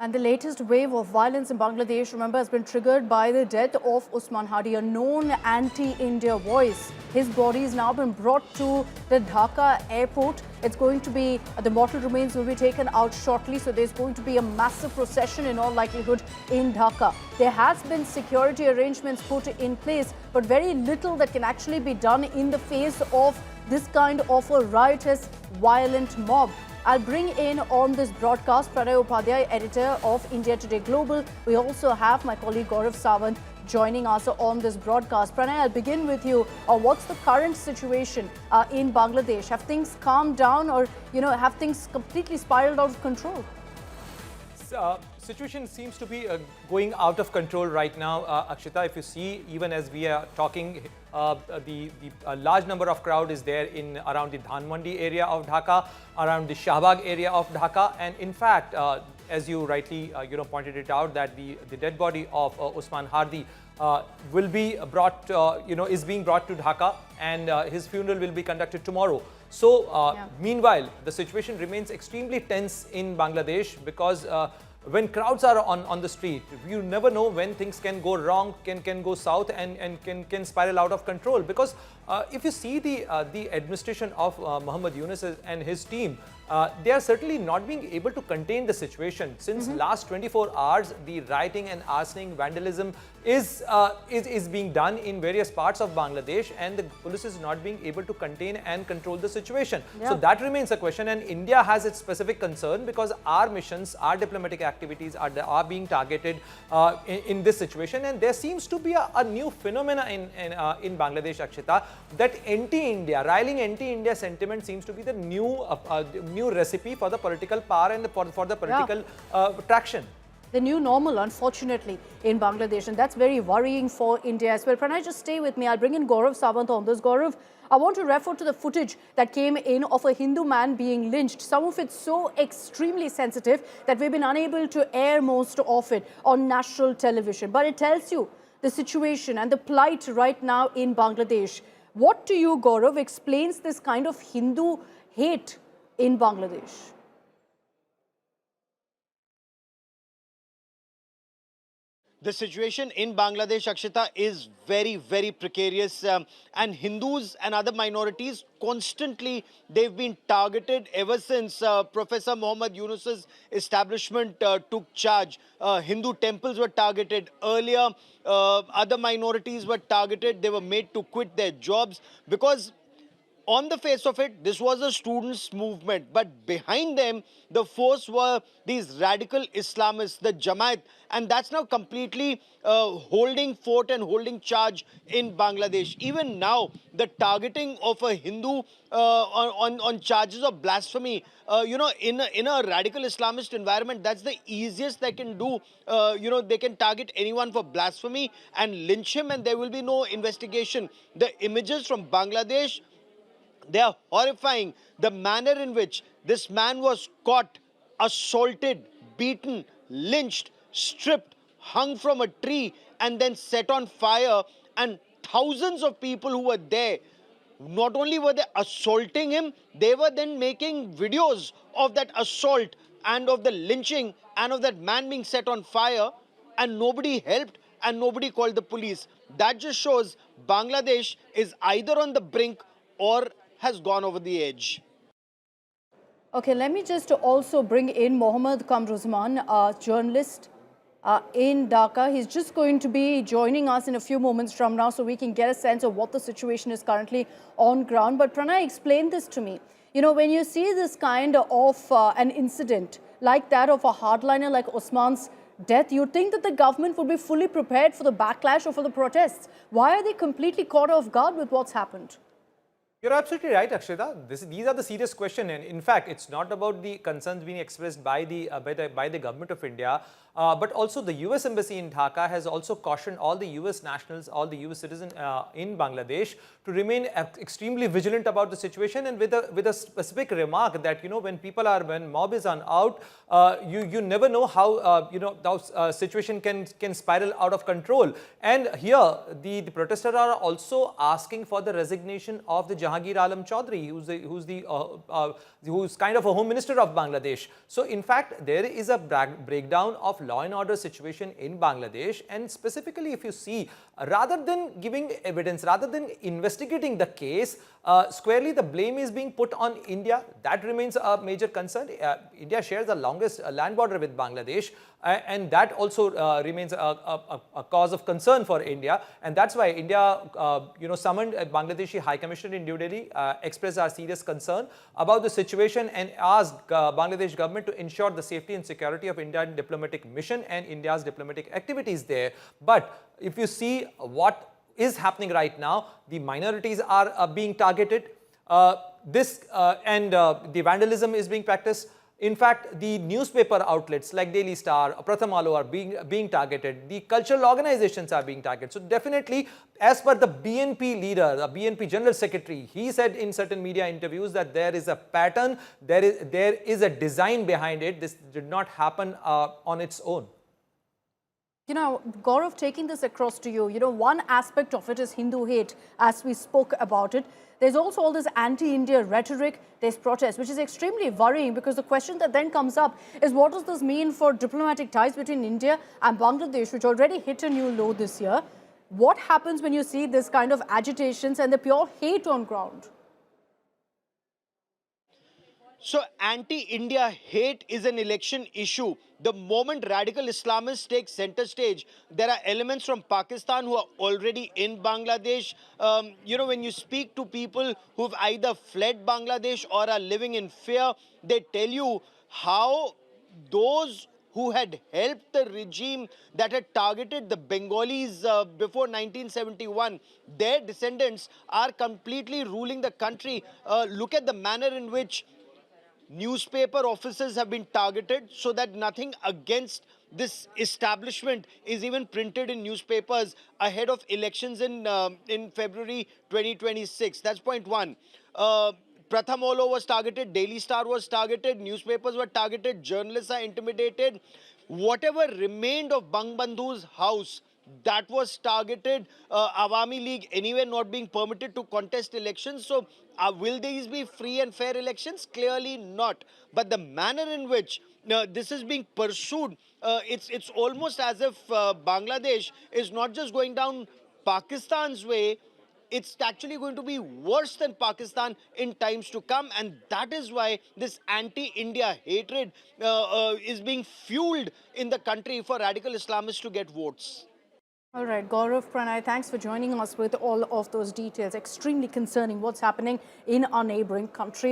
And the latest wave of violence in Bangladesh, remember, has been triggered by the death of Usman Hadi, a known anti-India voice. His body has now been brought to the Dhaka airport. It's going to be, the mortal remains will be taken out shortly. So there's going to be a massive procession in all likelihood in Dhaka. There has been security arrangements put in place, but very little that can actually be done in the face of this kind of a riotous, violent mob. I'll bring in on this broadcast Pranay Upadhyay, editor of India Today Global. We also have my colleague Gaurav Sawant joining us on this broadcast. Pranay, I'll begin with you. What's the current situation in Bangladesh? Have things calmed down, or have things completely spiraled out of control? Situation seems to be going out of control right now, Akshita. If you see, even as we are talking, the large number of crowd is there in around the Dhanmandi area of Dhaka, around the Shahbagh area of Dhaka, and in fact, as you rightly pointed it out, that the dead body of Usman Hadi will be brought, is being brought to Dhaka, and his funeral will be conducted tomorrow. So, meanwhile, the situation remains extremely tense in Bangladesh because when crowds are on the street, you never know when things can go wrong, can go south, and can spiral out of control. Because if you see the administration of Muhammad Yunus and his team, they are certainly not being able to contain the situation. Since last 24 hours, the rioting and arsoning, vandalism is being done in various parts of Bangladesh, and the police is not being able to contain and control the situation. So that remains a question, and India has its specific concern because our missions, our diplomatic activities are being targeted in this situation, and there seems to be a new phenomena in Bangladesh, Akshita, that anti-India, riling anti-India sentiment seems to be the new recipe for the political power and for the political traction. The new normal, unfortunately, in Bangladesh, and that's very worrying for India as well. Pranay, just stay with me. I'll bring in Gaurav Sawant on this. Gaurav, I want to refer to the footage that came in of a Hindu man being lynched. Some of it so extremely sensitive that we've been unable to air most of it on national television. But it tells you the situation and the plight right now in Bangladesh. What to you, Gaurav, explains this kind of Hindu hate in Bangladesh? The situation in Bangladesh, Akshita, is very, very precarious, and Hindus and other minorities constantly, they've been targeted ever since Professor Muhammad Yunus's establishment took charge. Hindu temples were targeted earlier, other minorities were targeted, they were made to quit their jobs because on the face of it, this was a students' movement, but behind them, the force were these radical Islamists, the Jamaat, and that's now completely holding fort and holding charge in Bangladesh. Even now, the targeting of a Hindu on charges of blasphemy, in a radical Islamist environment, that's the easiest they can do. They can target anyone for blasphemy and lynch him, and there will be no investigation. The images from Bangladesh, they are horrifying. The manner in which this man was caught, assaulted, beaten, lynched, stripped, hung from a tree, and then set on fire. And thousands of people who were there, not only were they assaulting him, they were then making videos of that assault and of the lynching and of that man being set on fire, and nobody helped and nobody called the police. That just shows Bangladesh is either on the brink or has gone over the edge. Okay, let me just also bring in Mohammad Kamruzman, a journalist in Dhaka. He's just going to be joining us in a few moments from now so we can get a sense of what the situation is currently on ground. But Pranay, explain this to me. When you see this kind of an incident like that of a hardliner like Usman's death, you'd think that the government would be fully prepared for the backlash or for the protests. Why are they completely caught off guard with what's happened? You're absolutely right, Akshita. These are the serious questions, and in fact, it's not about the concerns being expressed by the government of India, but also the US Embassy in Dhaka has also cautioned all the US nationals, all the US citizens in Bangladesh to remain extremely vigilant about the situation, and with a specific remark that when mob is out, you never know how the situation can spiral out of control. And here the protesters are also asking for the resignation of the Jahangir Alam Chaudhary, who's kind of a home minister of Bangladesh. So in fact, there is a breakdown of law and order situation in Bangladesh, and specifically if you see, rather than giving evidence, rather than investigating the case, squarely the blame is being put on India. That remains a major concern. India shares the longest land border with Bangladesh, and that also remains a cause of concern for India. And that's why India, summoned a Bangladeshi High Commissioner in New Delhi, expressed our serious concern about the situation and asked Bangladesh government to ensure the safety and security of Indian diplomatic mission and India's diplomatic activities there. But if you see what is happening right now, the minorities are being targeted, the vandalism is being practiced. In fact, the newspaper outlets like Daily Star, Pratham Alo are being targeted. The cultural organizations are being targeted. So definitely, as per the BNP leader, the BNP General Secretary, he said in certain media interviews that there is a pattern, there is a design behind it. This did not happen on its own. Gaurav, taking this across to you, one aspect of it is Hindu hate, as we spoke about it. There's also all this anti-India rhetoric, there's protest, which is extremely worrying, because the question that then comes up is, what does this mean for diplomatic ties between India and Bangladesh, which already hit a new low this year? What happens when you see this kind of agitations and the pure hate on ground? So anti-India hate is an election issue. The moment radical Islamists take center stage, there are elements from Pakistan who are already in Bangladesh. When you speak to people who've either fled Bangladesh or are living in fear, they tell you how those who had helped the regime that had targeted the Bengalis before 1971, their descendants are completely ruling the country. Look at the manner in which newspaper offices have been targeted so that nothing against this establishment is even printed in newspapers ahead of elections in February 2026. That's point one. Pratham Olo was targeted, Daily Star was targeted, newspapers were targeted, journalists are intimidated. Whatever remained of Bangbandhu's house, that was targeted. Awami League anyway not being permitted to contest elections. So will these be free and fair elections? Clearly not. But the manner in which this is being pursued, it's almost as if Bangladesh is not just going down Pakistan's way, it's actually going to be worse than Pakistan in times to come. And that is why this anti-India hatred is being fueled in the country for radical Islamists to get votes. All right, Gaurav, Pranay, thanks for joining us with all of those details. Extremely concerning what's happening in our neighboring country.